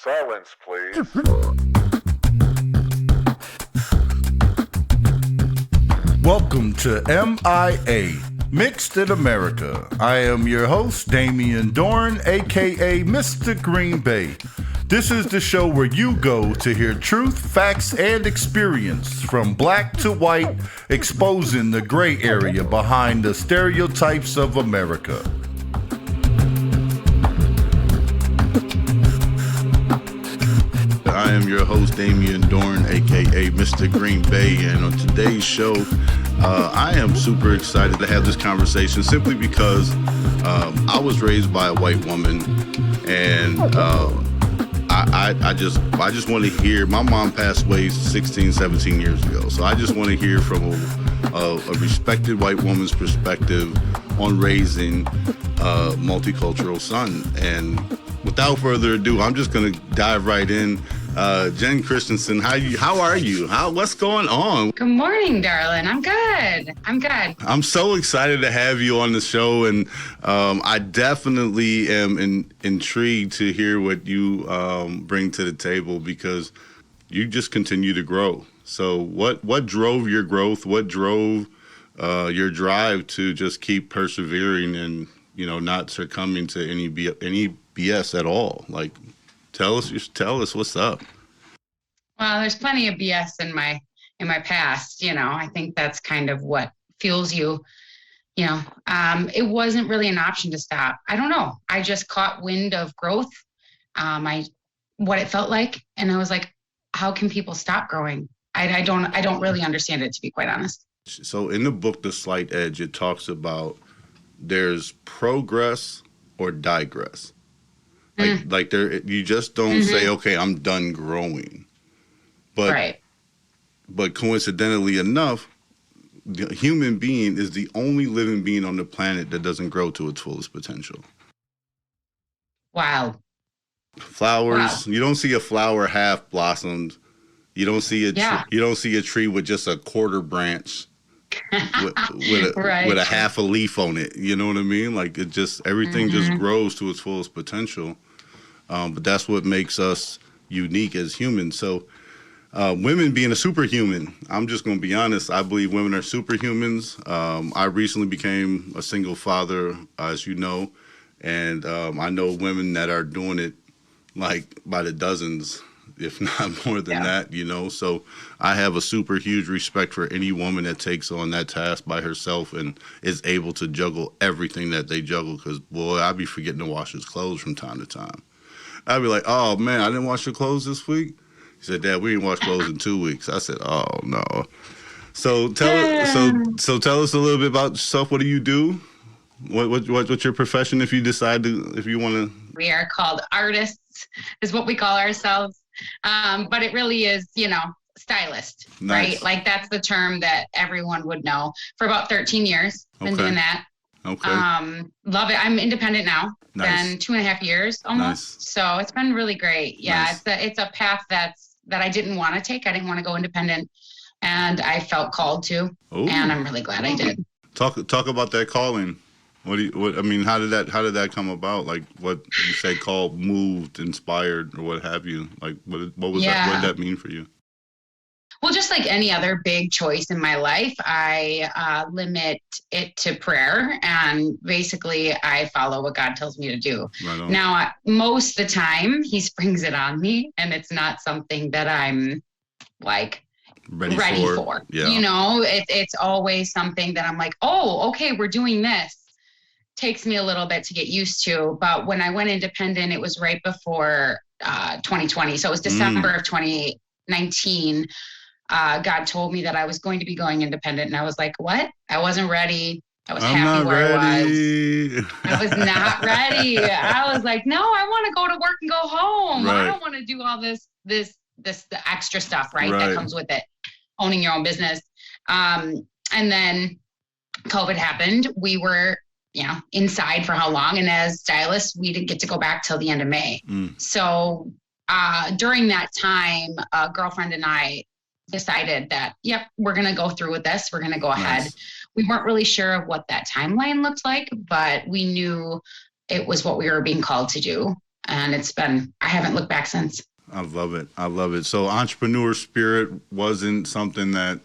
Silence, please. Welcome to MIA, Mixed in America. I am your host, Damian Dorn, aka Mr. Green Bay. This is the show where you go to hear truth, facts, and experience from black to white, exposing the gray area behind the stereotypes of America. I am your host, Damian Dorn, aka Mr. Green Bay, and on today's show, I am super excited to have this conversation simply because I was raised by a white woman, and I just want to hear. My mom passed away 16, 17 years ago, so I just want to hear from a respected white woman's perspective on raising a multicultural son. And without further ado, I'm just going to dive right in. Jen Christianson, how are you? What's going on? Good morning, darling. I'm good. I'm so excited to have you on the show, and I definitely am intrigued to hear what you bring to the table, because you just continue to grow. So what drove your growth? What drove your drive to just keep persevering and, not succumbing to any BS at all? Like, tell us what's up. Well, there's plenty of BS in my past. I think that's kind of what fuels you. It wasn't really an option to stop. I don't know. I just caught wind of growth. What it felt like, and I was like, how can people stop growing? I don't really understand it, to be quite honest. So in the book, The Slight Edge, it talks about there's progress or digress. Like there, you just don't say, okay, I'm done growing. But coincidentally enough, the human being is the only living being on the planet that doesn't grow to its fullest potential. Wow. Flowers, You don't see a flower half blossomed. You don't see you don't see a tree with just a quarter branch with a half a leaf on it. You know what I mean? Like, it just, everything just grows to its fullest potential. But that's what makes us unique as humans. So women being a superhuman, I'm just going to be honest, I believe women are superhumans. I recently became a single father, as you know, and I know women that are doing it like by the dozens, if not more than that, So I have a super huge respect for any woman that takes on that task by herself and is able to juggle everything that they juggle, because, boy, I'd be forgetting to wash his clothes from time to time. I'd be like, oh, man, I didn't wash your clothes this week? He said, Dad, we didn't wash clothes in 2 weeks. I said, oh, no. So tell us a little bit about yourself. What do you do? What's your profession if you want to? We are called artists, is what we call ourselves. But it really is, stylist, right? Like, that's the term that everyone would know. For about 13 years, been doing that. Okay. Love it. I'm independent now. Nice. Been 2.5 years almost. Nice. So it's been really great. Yeah, nice. It's a path that I didn't want to take. I didn't want to go independent, and I felt called to. Ooh. And I'm really glad I did. Talk about that calling. How did that come about? Like, what you say, called, moved, inspired, or what have you? Like, what did that mean for you? Well, just like any other big choice in my life, I limit it to prayer, and basically I follow what God tells me to do. Right on. Now, most of the time he springs it on me, and it's not something that I'm like ready for. Yeah. It's always something that I'm like, oh, okay, we're doing this. Takes me a little bit to get used to, but when I went independent, it was right before 2020. So it was December of 2019. God told me that I was going to be going independent, and I was like, what? I wasn't ready. I was happy where I was. I was not ready. I was like, no, I want to go to work and go home. Right. I don't want to do all this the extra stuff, right? That comes with it, owning your own business. And then COVID happened. We were inside for how long? And as stylists, we didn't get to go back till the end of May. So during that time, a girlfriend and I decided that, we're going to go through with this. We're going to go ahead. We weren't really sure of what that timeline looked like, but we knew it was what we were being called to do. And I haven't looked back since. I love it. I love it. So entrepreneur spirit wasn't something that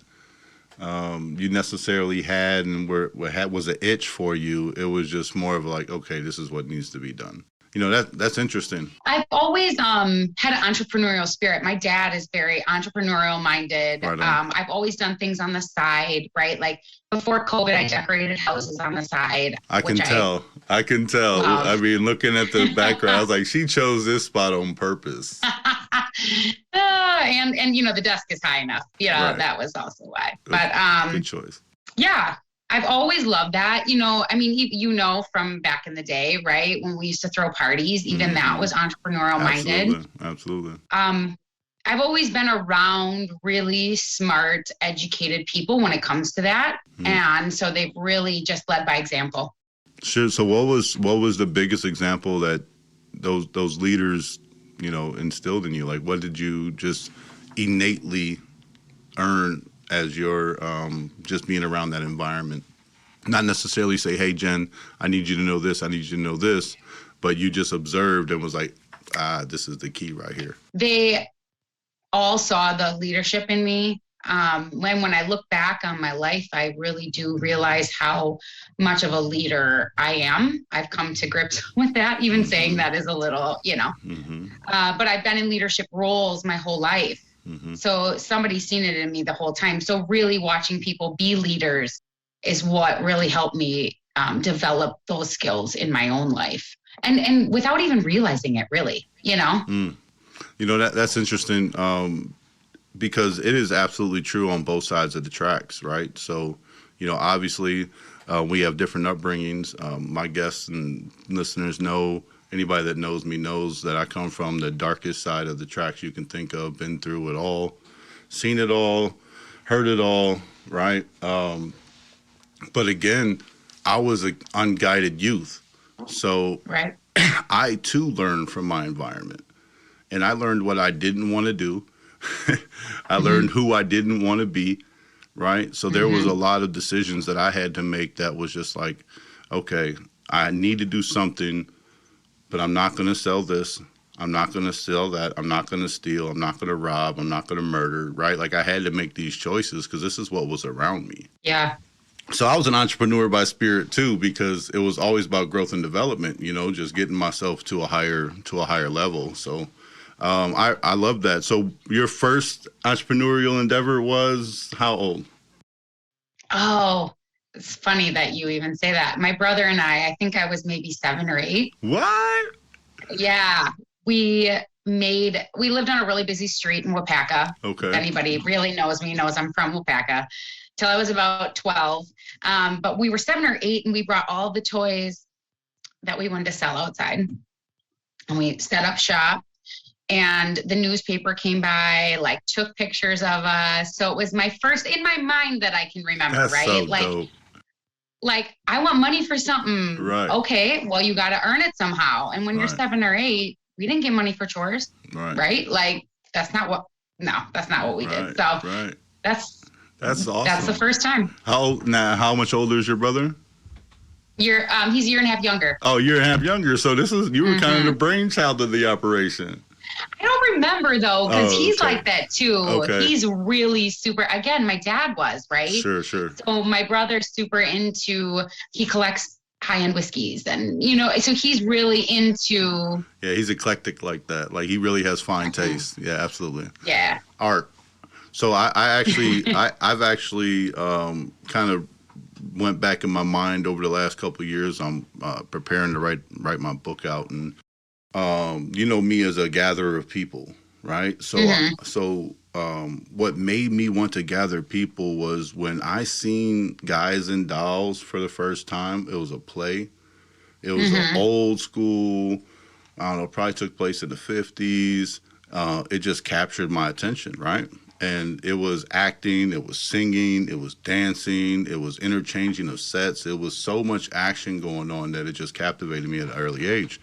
you necessarily had and was an itch for you. It was just more of like, okay, this is what needs to be done. That's interesting. I've always had an entrepreneurial spirit. My dad is very entrepreneurial minded. Right I've always done things on the side, right? Like before COVID, I decorated houses on the side. I can tell. I mean, looking at the background, I was like, she chose this spot on purpose. And the desk is high enough. Right. That was also why. But good choice. Yeah. I've always loved that. I mean, from back in the day, right? When we used to throw parties, even that was entrepreneurial minded. Absolutely. I've always been around really smart, educated people when it comes to that. And so they've really just led by example. Sure. So what was the biggest example that those leaders, instilled in you? Like, what did you just innately earn as your just being around that environment? Not necessarily say, hey, Jen, I need you to know this, I need you to know this, but you just observed and was like, this is the key right here. They all saw the leadership in me. When I look back on my life, I really do realize how much of a leader I am. I've come to grips with that. Even saying that is a little, but I've been in leadership roles my whole life. So somebody's seen it in me the whole time. So really watching people be leaders is what really helped me develop those skills in my own life, and without even realizing it, really, That's interesting because it is absolutely true on both sides of the tracks, right? So, obviously we have different upbringings. My guests and listeners know. Anybody that knows me knows that I come from the darkest side of the tracks you can think of, been through it all, seen it all, heard it all, right? But again, I was an unguided youth. So right. I too learned from my environment. And I learned what I didn't want to do. I learned who I didn't want to be, right? So there was a lot of decisions that I had to make that was just like, okay, I need to do something, but I'm not going to sell this. I'm not going to sell that. I'm not going to steal. I'm not going to rob. I'm not going to murder, right? Like I had to make these choices because this is what was around me. Yeah. So I was an entrepreneur by spirit too, because it was always about growth and development, just getting myself to a higher level. So I love that. So your first entrepreneurial endeavor was how old? Oh, it's funny that you even say that. My brother and I think I was maybe 7 or 8. What? Yeah. We lived on a really busy street in Wapaka. Okay. If anybody really knows me knows I'm from Wapaka. Till I was about 12. But we were 7 or 8 and we brought all the toys that we wanted to sell outside. And we set up shop. And the newspaper came by, like took pictures of us. So it was my first in my mind that I can remember, That's right? So like, dope. Like I want money for something. Right. Okay, well you got to earn it somehow. And when you're 7 or 8, we didn't get money for chores. Right? Like that's not what we did. So that's awesome. That's the first time. How much older is your brother? He's a year and a half younger. Oh, year and a half younger. So you were kind of the brainchild of the operation. I don't remember though, because he's like that too. Okay. He's really super. Again, my dad was, right? Sure. So my brother's super he collects high-end whiskeys and, so he's really into. Yeah, he's eclectic like that. Like he really has fine taste. Yeah, absolutely. Yeah. Art. So I've actually kind of went back in my mind over the last couple of years. I'm preparing to write my book out, and me as a gatherer of people, right? So what made me want to gather people was when I seen Guys and Dolls for the first time. It was a play. It was an old school. I don't know. Probably took place in the 50s. It just captured my attention, right? And it was acting, it was singing, it was dancing, it was interchanging of sets. It was so much action going on that it just captivated me at an early age.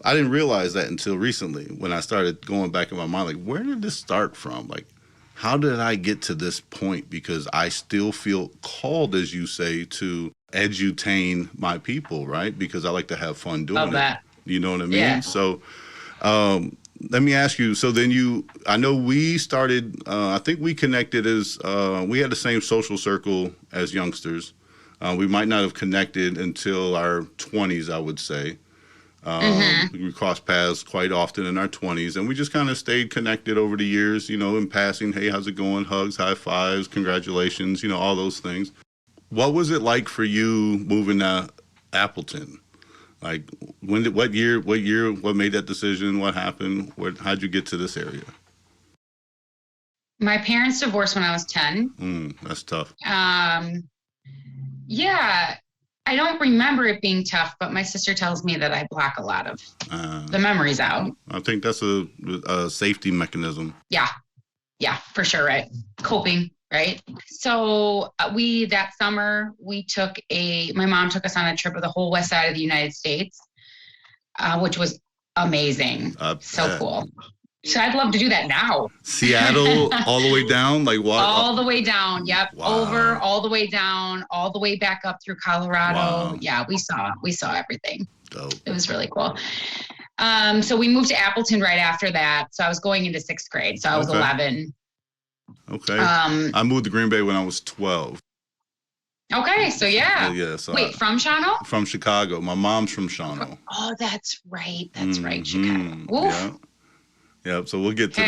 I didn't realize that until recently when I started going back in my mind, like, where did this start from? Like, how did I get to this point? Because I still feel called, as you say, to edutain my people, right? Because I like to have fun doing Love that. You know what I mean? Yeah. So let me ask you, so then I know we started, I think we connected as, we had the same social circle as youngsters. We might not have connected until our 20s, I would say. We crossed paths quite often in our 20s, and we just kind of stayed connected over the years, you know, in passing. Hey, how's it going? Hugs, high fives, congratulations, you know, all those things. What was it like for you moving to Appleton? Like, what made that decision? What happened? How'd you get to this area? My parents divorced when I was 10. That's tough. Yeah. I don't remember it being tough, but my sister tells me that I block a lot of the memories out. I think that's a safety mechanism. Yeah, for sure, right? Coping, right? So that summer, my mom took us on a trip of the whole west side of the United States, which was amazing. So cool. So I'd love to do that now. Seattle, all the way down, like what? All the way down. Yep. Wow. Over, all the way down, all the way back up through Colorado. Wow. Yeah, we saw everything. Dope. It was really cool. So we moved to Appleton right after that. So I was going into 6th grade. So I was 11. Okay. I moved to Green Bay when I was 12. Okay, so yeah. So wait, from Shawano? From Chicago. My mom's from Shawano. Oh, that's right. That's right, Chicago. Oof. Yeah. Yep. So we'll get to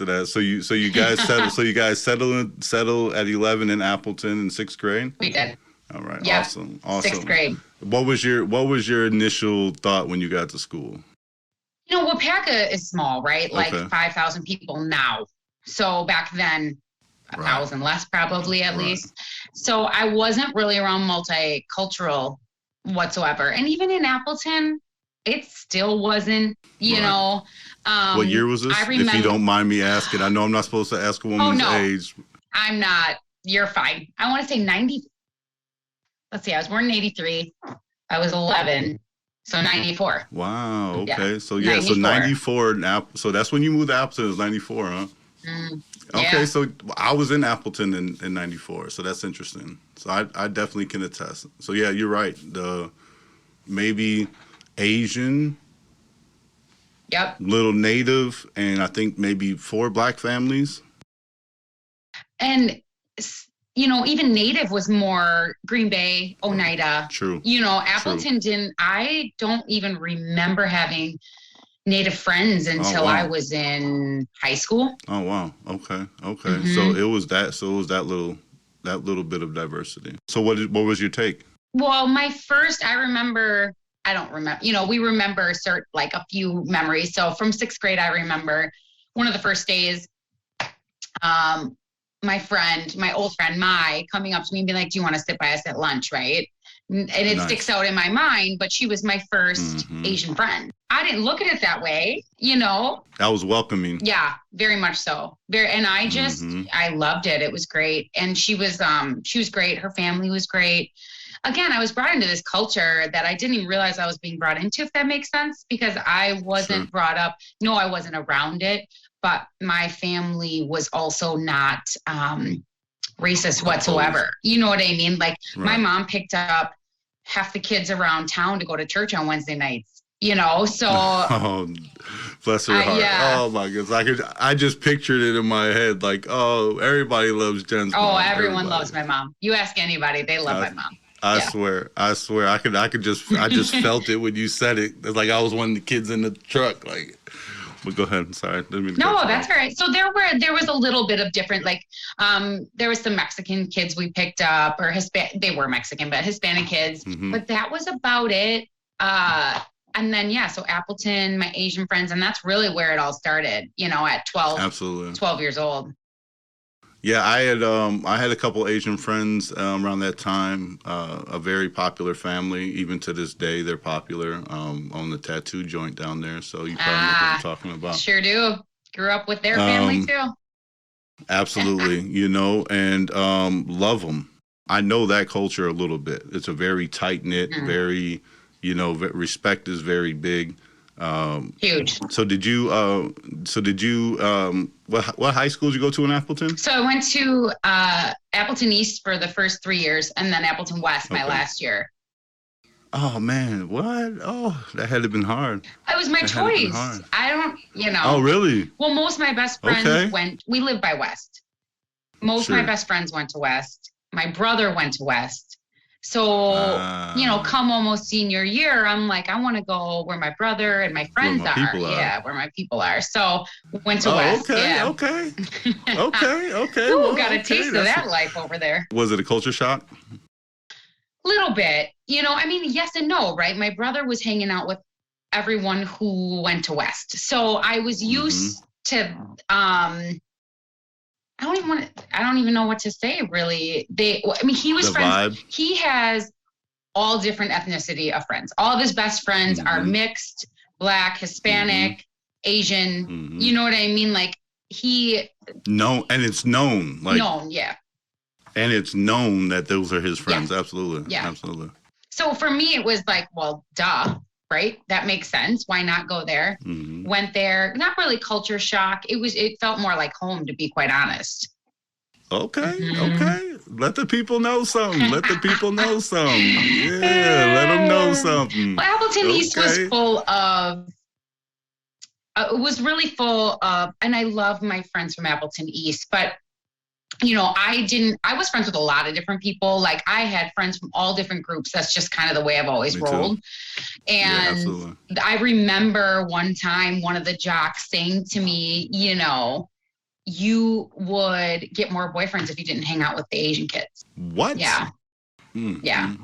that. So you guys settled. So you guys settled at 11 in Appleton in 6th grade. We did. All right. Yep. Awesome. 6th grade. What was your initial thought when you got to school? You know, Wapaka is small, right? Like 5,000 people now. So back then, 1,000 less probably at least. So I wasn't really around multicultural whatsoever. And even in Appleton, it still wasn't, you know. What year was this? If you don't mind me asking. I know I'm not supposed to ask a woman's age. I'm not. You're fine. I want to say 90. Let's see. I was born in 83. I was 11. So 94. Wow. Okay. Yeah. So 94. So that's when you moved to Appleton. It was 94, huh? Okay. So I was in Appleton in 94. So that's interesting. So I definitely can attest. So yeah, you're right. The maybe Asian. Yep. Little Native, and I think maybe 4 Black families. And, you know, even Native was more Green Bay, Oneida. True. You know, Appleton I don't even remember having Native friends until I was in high school. Oh, wow. Okay. So it was that little bit of diversity. So what was your take? Well, I don't remember, you know, we remember like a few memories. So from 6th grade, I remember one of the first days, my old friend, Mai, coming up to me and being like, do you want to sit by us at lunch? Right. And it sticks out in my mind, but she was my first Asian friend. I didn't look at it that way, you know. That was welcoming. Yeah, very much so. And I just, I loved it. It was great. And she was great. Her family was great. Again, I was brought into this culture that I didn't even realize I was being brought into, if that makes sense, because I wasn't brought up. No, I wasn't around it, but my family was also not racist whatsoever. You know what I mean? Like my mom picked up half the kids around town to go to church on Wednesday nights, you know, so. Oh, bless her heart. Yeah. Oh my goodness. I just pictured it in my head. Like, oh, everybody loves Jen's mom. Oh, everyone loves my mom. You ask anybody, they love my mom. I swear. I just felt it when you said it. It's like I was one of the kids in the truck. Like, but go ahead. Sorry. No, that's all right. So there was a little bit of different, like, there was some Mexican kids we picked up, or they were Mexican, but Hispanic kids. But that was about it. And then, so Appleton, my Asian friends, and that's really where it all started, you know, at 12 years old. Yeah, I had a couple Asian friends around that time. A very popular family, even to this day, they're popular. On the tattoo joint down there, so you probably know what I'm talking about. Sure do. Grew up with their family too. Absolutely, you know, and love them. I know that culture a little bit. It's a very tight knit, very, you know, respect is very big. Huge. So did you what high school did you go to in Appleton? So I went to Appleton East for the first 3 years, and then Appleton West my last year. Oh man, what? Oh, that had to have been hard. It was my choice. I don't, Oh, really? Well, most of my best friends we live by West. Most of my best friends went to West. My brother went to West. So, come almost senior year, I'm like, I want to go where my brother and my friends are. Yeah, where my people are. So went to West. Okay, yeah. okay. Ooh, got a taste of that life over there. Was it a culture shock? Little bit. Yes and no, right? My brother was hanging out with everyone who went to West. So I was used to I don't even know what to say, really. He was friends. Vibe. He has all different ethnicity of friends. All of his best friends are mixed, Black, Hispanic, Asian. You know what I mean? Like and it's known. Known, yeah. And it's known that those are his friends. Yeah. Absolutely. Yeah. Absolutely. So for me, it was like, well, duh, right? That makes sense. Why not go there? Went there. Not really culture shock. It felt more like home, to be quite honest. Okay. Okay. Let the people know something. Yeah, let them know something. Well, Appleton East was full of, and I love my friends from Appleton East, but I was friends with a lot of different people. Like I had friends from all different groups. That's just kind of the way I've always rolled. And I remember one time one of the jocks saying to me, you would get more boyfriends if you didn't hang out with the Asian kids. What? Yeah. Yeah.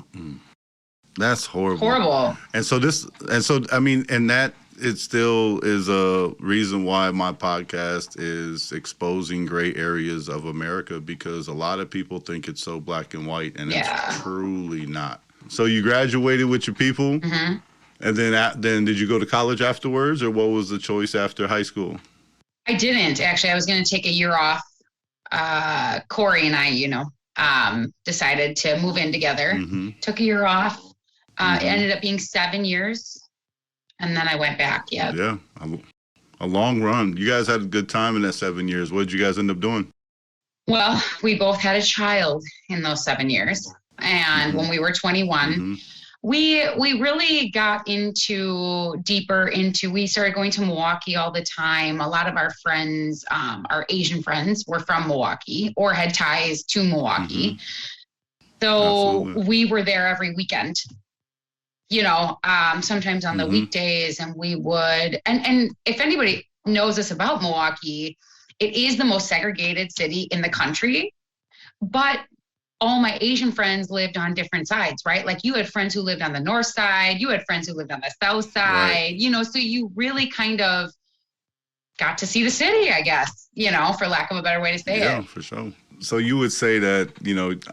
That's horrible. And that it still is a reason why my podcast is exposing gray areas of America, because a lot of people think it's so black and white, and it's truly not. So you graduated with your people, and then did you go to college afterwards, or what was the choice after high school? I didn't, actually. I was going to take a year off. Corey and I, decided to move in together. Took a year off. It ended up being 7 years. And then I went back. Yeah. A long run. You guys had a good time in that 7 years. What did you guys end up doing? Well, we both had a child in those 7 years. And when we were 21, we really got we started going to Milwaukee all the time. A lot of our friends, our Asian friends, were from Milwaukee or had ties to Milwaukee. So we were there every weekend. Sometimes on the weekdays, and we would, and if anybody knows us about Milwaukee, it is the most segregated city in the country, but all my Asian friends lived on different sides, right? Like you had friends who lived on the north side, you had friends who lived on the south side, so you really kind of got to see the city, I guess, for lack of a better way to say it. Yeah, for sure. So you would say that,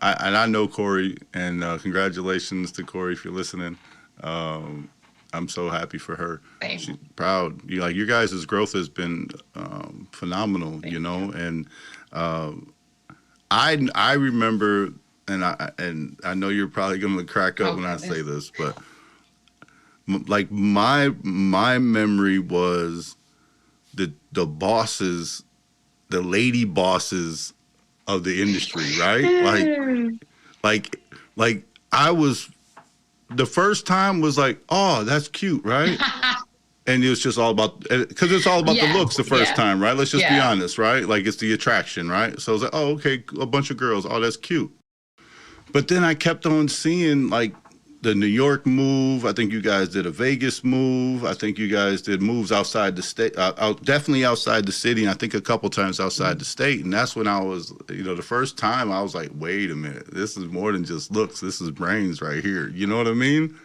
I know Corey, and congratulations to Corey if you're listening. I'm so happy for her. Thanks. She's proud. Your guys' growth has been phenomenal, and I remember, and I know you're probably going to crack up when I say this, but my memory was the bosses, the lady bosses of the industry, right? like I was. The first time was like, oh, that's cute, right? And it was just all about, because it's all about the looks the first time, right? Let's just be honest, right? Like it's the attraction, right? So I was like, oh, okay, a bunch of girls. Oh, that's cute. But then I kept on seeing like the New York move. I think you guys did a Vegas move. I think you guys did moves outside the state, definitely outside the city, and I think a couple times outside the state. And that's when I was, the first time I was like, wait a minute, this is more than just looks. This is brains right here. You know what I mean?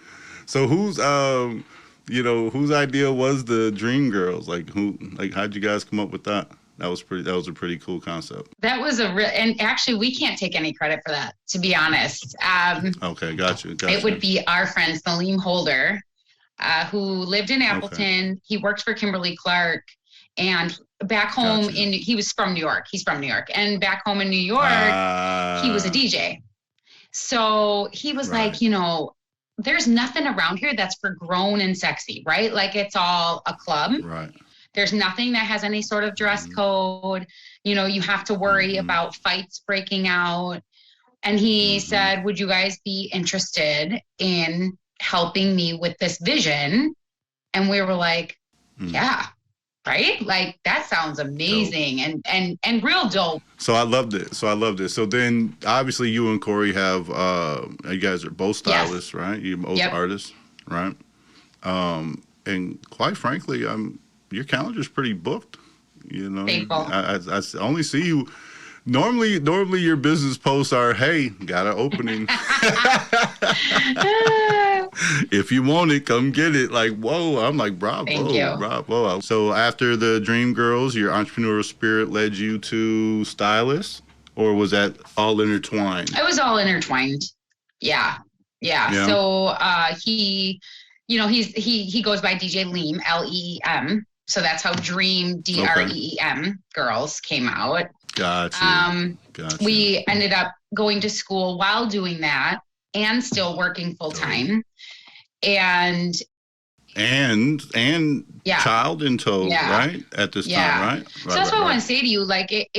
So whose idea was the Dream Girls? How'd you guys come up with that? That was a pretty cool concept. That was and actually we can't take any credit for that, to be honest. Okay, gotcha. It would be our friend Salim Holder, who lived in Appleton. Okay. He worked for Kimberly Clark, and back home he was from New York. He's from New York, and back home in New York, he was a DJ. So he was like, there's nothing around here that's for grown and sexy, right? Like it's all a club. Right. There's nothing that has any sort of dress code. You have to worry about fights breaking out. And he said, would you guys be interested in helping me with this vision. And we were like, yeah, right? Like, that sounds amazing. Dope. and real dope. So I loved it. So then obviously you and Corey have, you guys are both stylists, right? You're both artists, right? And quite frankly, your calendar's pretty booked. You know, I only see you. Normally your business posts are, "Hey, got an opening. If you want it, come get it." Like, whoa! I'm like, bravo. So after the Dream Girls, your entrepreneurial spirit led you to stylist, or was that all intertwined? It was all intertwined. Yeah. So he goes by DJ Leem, Leem. So that's how Dream, Dreem Girls came out. Gotcha. We ended up going to school while doing that and still working full time. And child in tow, right? At this time, right? So that's what I want to say to you. Like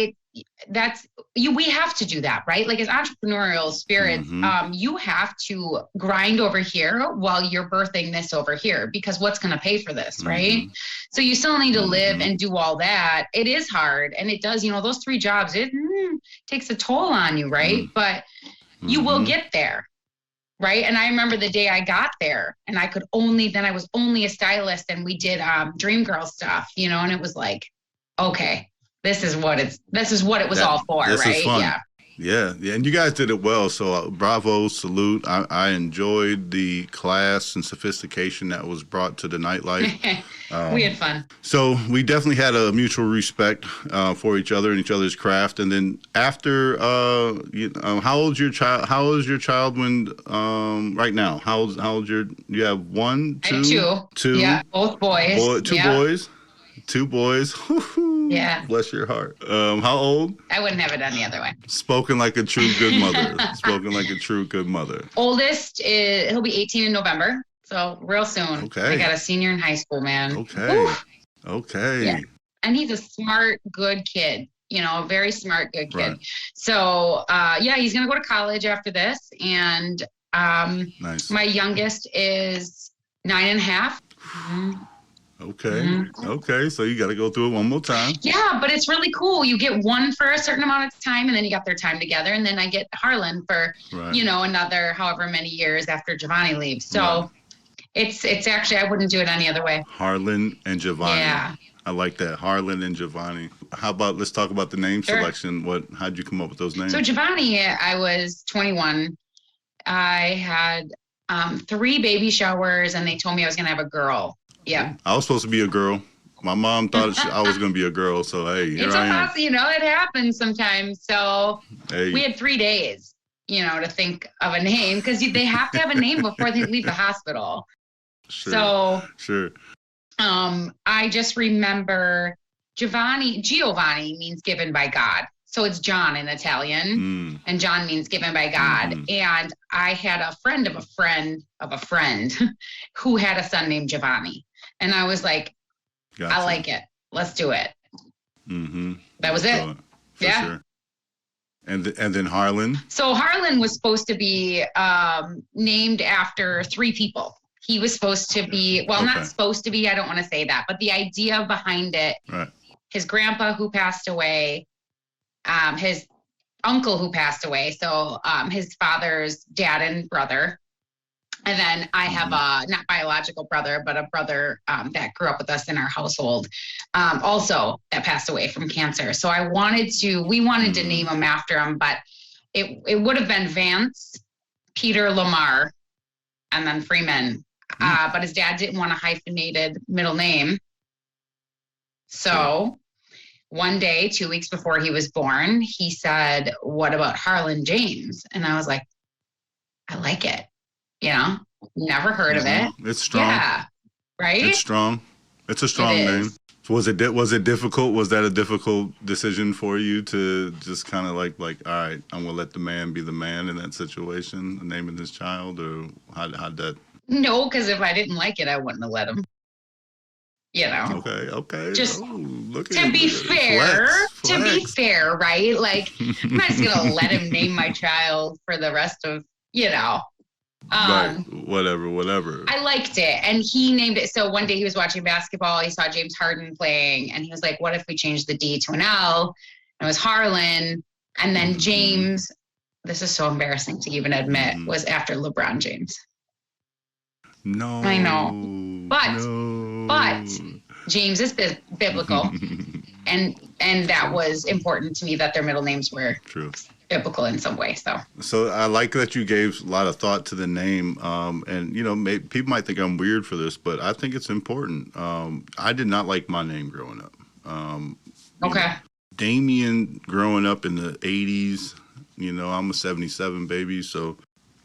we have to do that, right? Like, as entrepreneurial spirits, you have to grind over here while you're birthing this over here, because what's going to pay for this, right? So you still need to live and do all that. It is hard, and it does, those 3 jobs, it takes a toll on you, right? But you will get there, right? And I remember the day I got there, and I was only a stylist, and we did Dream Girl stuff, and it was like, okay, this is what it was all for, right? Yeah, and you guys did it well. So bravo, salute. I enjoyed the class and sophistication that was brought to the nightlife. We had fun. So we definitely had a mutual respect for each other and each other's craft. And then after, how old's your child? How old is your child when right now? How old you have one, two? Two. Yeah, both boys. Two boys. Yeah. Bless your heart. How old? I wouldn't have it done the other way. Spoken like a true good mother. Oldest he'll be 18 in November, so real soon. Okay. I got a senior in high school, man. Okay. Yeah. And he's a smart, good kid. A very smart, good kid. Right. So he's gonna go to college after this, and nice. My youngest is 9.5. Okay. So you got to go through it one more time. Yeah, but it's really cool. You get one for a certain amount of time, and then you got their time together, and then I get Harlan for another however many years after Giovanni leaves. So it's actually, I wouldn't do it any other way. Harlan and Giovanni. Yeah. I like that. Harlan and Giovanni. How about, let's talk about the name selection. How'd you come up with those names? So Giovanni, I was 21. I had 3 baby showers, and they told me I was going to have a girl. Yeah. I was supposed to be a girl. My mom thought I was going to be a girl. So, hey, here I am. It happens sometimes. So we had 3 days, to think of a name, because they have to have a name before they leave the hospital. Sure. I just remember Giovanni means given by God. So it's John in Italian, and John means given by God. And I had a friend of a friend of a friend who had a son named Giovanni. And I was like, gotcha. I like it. Let's do it. That was it. Sure. And then Harlan? So Harlan was supposed to be named after 3 people. He was supposed to be, not supposed to be, I don't want to say that, but the idea behind it, his grandpa who passed away, his uncle who passed away, so his father's dad and brother. And then I have a not biological brother, but a brother that grew up with us in our household, also that passed away from cancer. So we wanted to name him after him, but it would have been Vance, Peter Lamar, and then Freeman. But his dad didn't want a hyphenated middle name. So one day, 2 weeks before he was born, he said, "What about Harlan James?" And I was like, I like it. Never heard of it. It's strong. Yeah, right? It's strong. It's a strong name. So was it difficult? Was that a difficult decision for you to just kind of like, all right, I'm gonna let the man be the man in that situation, naming his child, or how'd that? No, because if I didn't like it, I wouldn't have let him. Okay. Just to be fair, right? Like, I'm not just gonna let him name my child for the rest of, Right. Whatever. I liked it. And he named it. So one day he was watching basketball. He saw James Harden playing and he was like, what if we changed the D to an L? And it was Harlan. And then James, this is so embarrassing to even admit, was after LeBron James. No. I know. But James is biblical. and that was important to me that their middle names were true. Biblical in some way. So I like that you gave a lot of thought to the name. And, you know, people might think I'm weird for this, but I think it's important. I did not like my name growing up. Okay. Damien growing up in the 80s, you know, I'm a 77 baby. So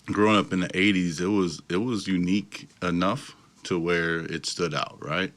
growing up in the 80s, it was unique enough to where it stood out, right?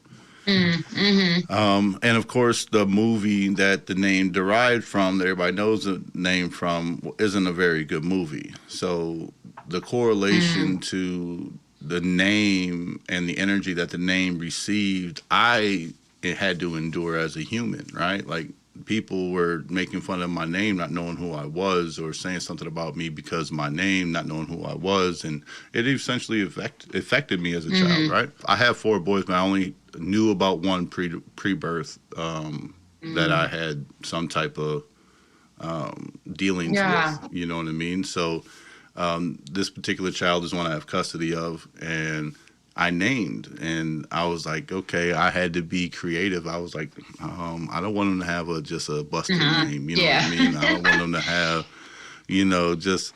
And of course, the movie that the name derived from, that everybody knows the name from, isn't a very good movie. So the correlation to the name and the energy that the name received, I had to endure as a human, right? Like, people were making fun of my name, not knowing who I was, or saying something about me because of my name, not knowing who I was. And it essentially affected me as a child, right? I have 4 boys, but I only knew about one pre-birth that I had some type of dealings with, you know what I mean? So this particular child is one I have custody of, and I named, and I was like, okay, I had to be creative. I was like, I don't want him to have just a busted name, you know what I mean? I don't want him to have, you know, just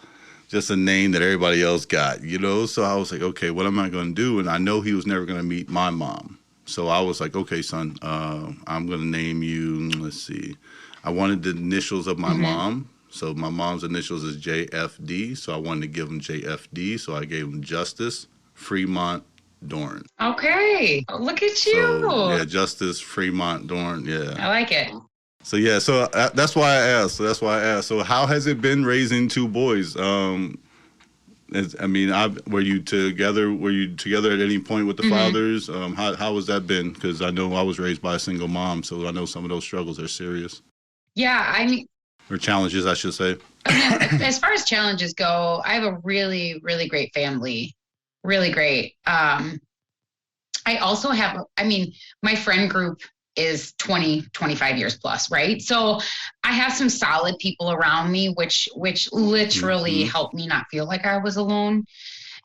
a name that everybody else got, you know? So I was like, okay, what am I going to do? And I know he was never going to meet my mom. So I was like, okay, son, I'm going to name you, let's see. I wanted the initials of my mom. So my mom's initials is JFD. So I wanted to give him JFD. So I gave him Justice Fremont Dorn. Okay. Look at you. So, yeah, Justice Fremont Dorn. Yeah. I like it. So, yeah, so that's why I asked. So how has it been raising 2 boys? Were you together at any point with the fathers? How has that been? Because I know I was raised by a single mom, so I know some of those struggles are serious. Yeah, I mean, or challenges, I should say. As far as challenges go, I have a really, really great family. Really great. I also have, my friend group is 20, 25 years plus, right? So I have some solid people around me, which literally helped me not feel like I was alone.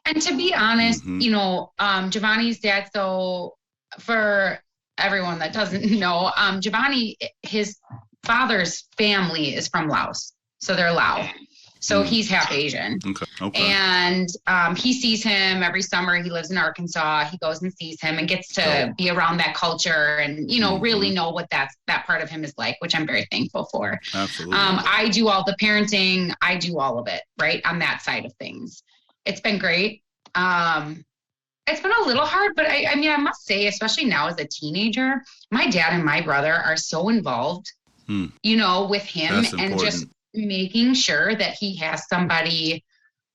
And to be honest, you know, Giovanni's dad, so for everyone that doesn't know, Giovanni, his father's family is from Laos. So they're Lao. So he's half Asian. Okay. And he sees him every summer. He lives in Arkansas. He goes and sees him and gets to be around that culture and, you know, really know what that part of him is like, which I'm very thankful for. Absolutely. I do all the parenting. I do all of it, right, on that side of things. It's been great. It's been a little hard, but I must say, especially now as a teenager, my dad and my brother are so involved, you know, with him and just making sure that he has somebody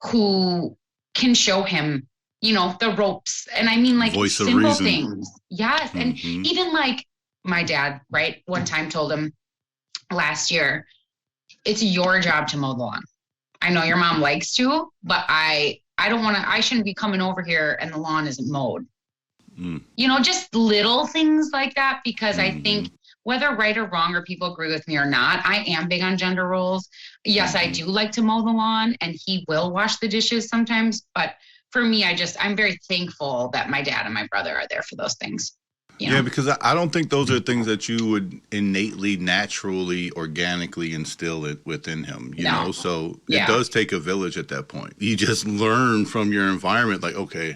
who can show him, you know, the ropes. And I mean, like, voice simple things. Yes. And even like my dad, right, one time told him last year, it's your job to mow the lawn. I know your mom likes to, but I shouldn't be coming over here and the lawn isn't mowed. You know, just little things like that, because I think whether right or wrong, or people agree with me or not, I am big on gender roles. Yes, I do like to mow the lawn, and he will wash the dishes sometimes. But for me, I'm very thankful that my dad and my brother are there for those things. You know? Yeah, because I don't think those are things that you would innately, naturally, organically instill it within him, you know? So it does take a village at that point. You just learn from your environment, like, okay,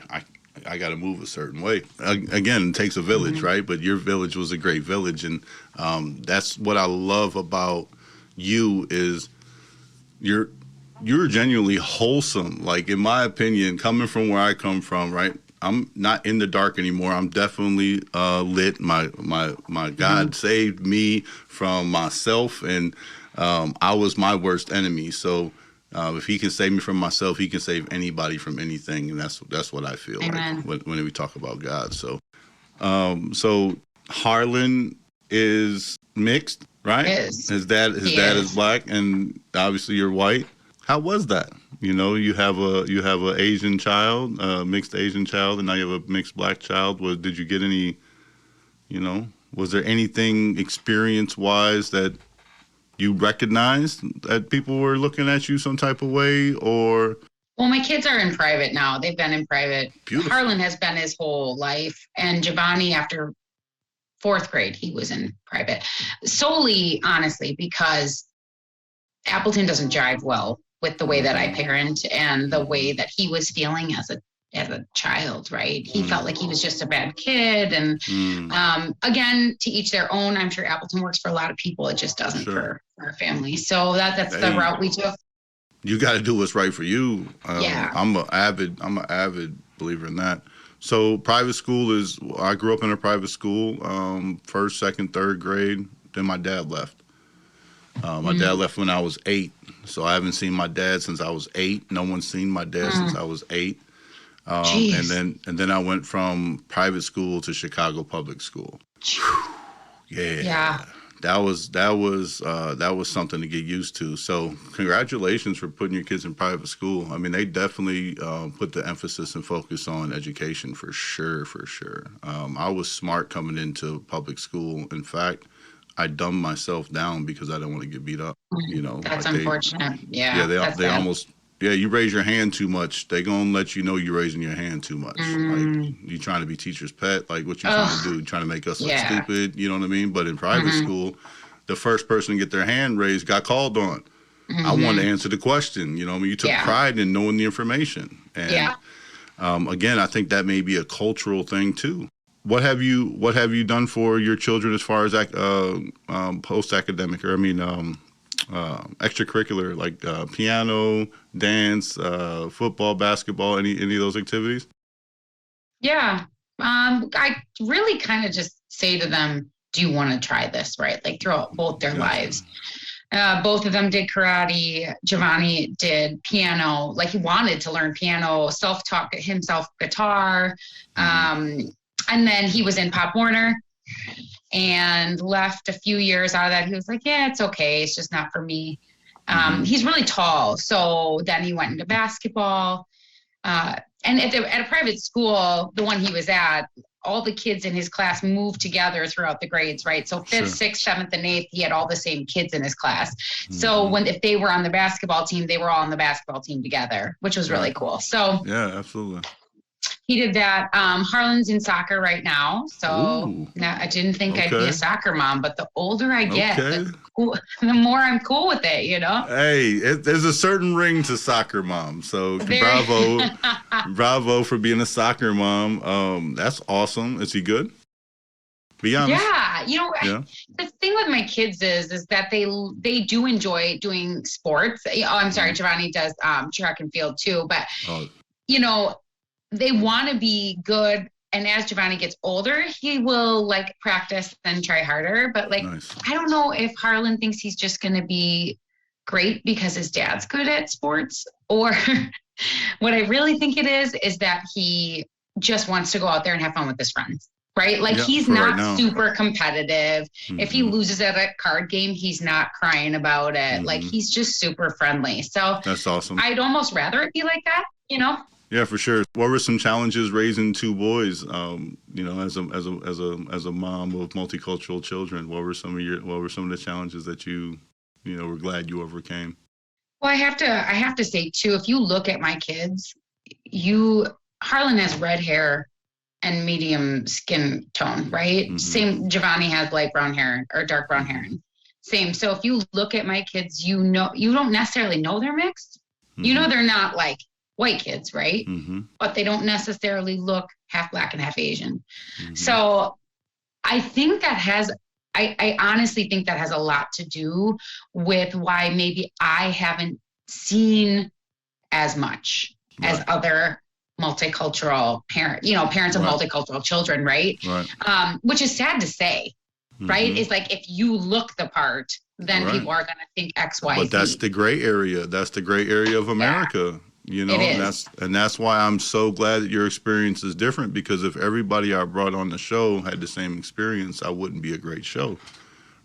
I got to move a certain way. Again, it takes a village, right? But your village was a great village. And that's what I love about you is you're genuinely wholesome. Like, in my opinion, coming from where I come from, right? I'm not in the dark anymore. I'm definitely lit. My God saved me from myself, and I was my worst enemy. So if he can save me from myself, he can save anybody from anything, and that's what I feel. Amen. Like when we talk about God. So so Harlan is mixed, right? His dad is black, and obviously you're white. How was that? You know, you have a Asian child, mixed Asian child, and now you have a mixed black child. Did you get any? You know, was there anything experience-wise that you recognized that people were looking at you some type of way, or? Well, my kids are in private now. They've been in private. Beautiful. Harlan has been his whole life, and Giovanni, after 4th grade, he was in private. Solely, honestly, because Appleton doesn't jive well with the way that I parent and the way that he was feeling as a child, right? He felt like he was just a bad kid. And again, to each their own. I'm sure Appleton works for a lot of people. It just doesn't for our family. So that's the route we took. You got to do what's right for you. Yeah. I'm an avid believer in that. So private school I grew up in a private school, 1st, 2nd, 3rd grade. Then my dad left. My dad left when I was 8. So I haven't seen my dad since I was 8. No one's seen my dad since I was 8. And then I went from private school to Chicago public school. Yeah. That was something to get used to. So congratulations for putting your kids in private school. I mean, they definitely put the emphasis and focus on education for sure. I was smart coming into public school. In fact, I dumbed myself down because I didn't want to get beat up. You know, that's unfortunate. They almost. Yeah, you raise your hand too much, they gonna let you know you're raising your hand too much. Like, you trying to be teacher's pet, like what you trying to do? You trying to make us look stupid, you know what I mean? But in private school, the first person to get their hand raised got called on. I wanted to answer the question, you know what I mean? You took pride in knowing the information. And again, I think that may be a cultural thing too. What have you done for your children as far as post-academic, extracurricular, like piano, dance, football, basketball, any of those activities? Yeah. I really kind of just say to them, do you want to try this, right? Like throughout both their lives. Both of them did karate. Giovanni did piano. Like he wanted to learn piano, self-taught himself guitar. And then he was in Pop Warner and left a few years out of that. He was like, yeah, it's okay. It's just not for me. He's really tall. So then he went into basketball. And at a private school, the one he was at, all the kids in his class moved together throughout the grades, right? So 5th, 6th, 7th, and 8th, he had all the same kids in his class. So if they were on the basketball team, they were all on the basketball team together, which was really cool. So yeah, absolutely. He did that. Harlan's in soccer right now. So now, I didn't think I'd be a soccer mom, but the older I get, the more I'm cool with it, you know? Hey, there's a certain ring to soccer mom. So bravo for being a soccer mom. That's awesome. Is he good? Be honest. Yeah. You know, the thing with my kids is that they do enjoy doing sports. Oh, I'm sorry. Giovanni does track and field too, but you know, they want to be good. And as Giovanni gets older, he will like practice and try harder. But like, I don't know if Harlan thinks he's just going to be great because his dad's good at sports, or what I really think it is that he just wants to go out there and have fun with his friends. Right? Like he's not super competitive. If he loses at a card game, he's not crying about it. Like he's just super friendly. So that's awesome. I'd almost rather it be like that, you know? Yeah, for sure. What were some challenges raising 2 boys? You know, as a mom of multicultural children, what were some of the challenges that you were glad you overcame? Well, I have to say too, if you look at my kids, Harlan has red hair and medium skin tone, right? Same. Giovanni has light brown hair or dark brown hair. Same. So if you look at my kids, you don't necessarily know they're mixed. You know, they're not like white kids, right? But they don't necessarily look half black and half Asian. So I think I honestly think that has a lot to do with why maybe I haven't seen as much as other multicultural parents of multicultural children, right? Which is sad to say, right? It's like, if you look the part, then people are going to think X, Y, but that's Z. the gray area. That's the gray area of America. You know, that's why I'm so glad that your experience is different, because if everybody I brought on the show had the same experience, I wouldn't be a great show.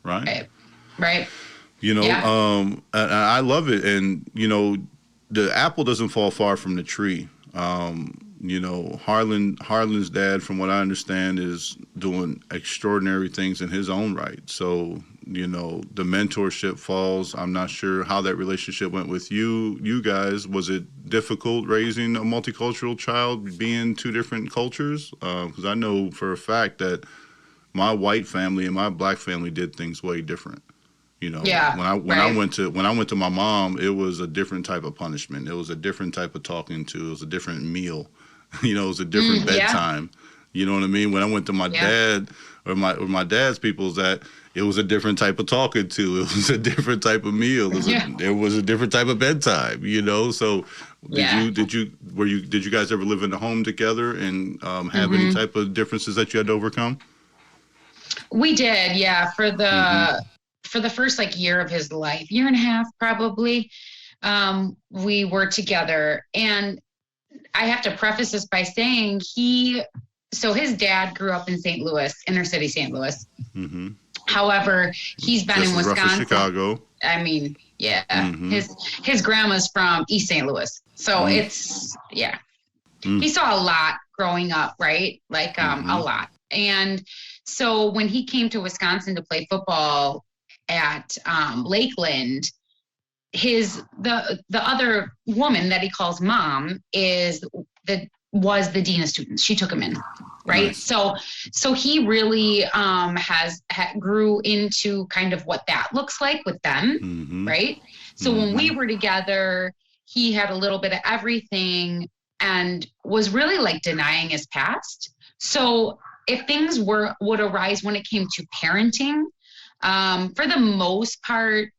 Right. Right. You know, and I love it. And, you know, the apple doesn't fall far from the tree. You know, Harlan's dad, from what I understand, is doing extraordinary things in his own right. So, you know, the mentorship falls. I'm not sure how that relationship went with you guys. Was it difficult raising a multicultural child, being two different cultures? Because I know for a fact that my white family and my black family did things way different. You know, when I went to my mom, it was a different type of punishment. It was a different type of talking to. It was a different meal. You know, it was a different bedtime. Yeah. You know what I mean? When I went to my dad or my dad's people's, that it was a different type of talking to. It was a different type of meal. There was a different type of bedtime. You know, so did you guys ever live in a home together and have any type of differences that you had to overcome? We did, yeah. For the first like year of his life, year and a half probably, we were together. And I have to preface this by saying his dad grew up in St. Louis, inner city St. Louis. Mm-hmm. However, he's been in Wisconsin. Chicago. I mean, yeah, his grandma's from East St. Louis. So it's, he saw a lot growing up, right? Like a lot. And so when he came to Wisconsin to play football at Lakeland, the other woman that he calls mom was the dean of students. She took him in, right? Nice. So he really grew into kind of what that looks like with them, right? So when we were together, he had a little bit of everything and was really like denying his past. So if things would arise when it came to parenting, for the most part,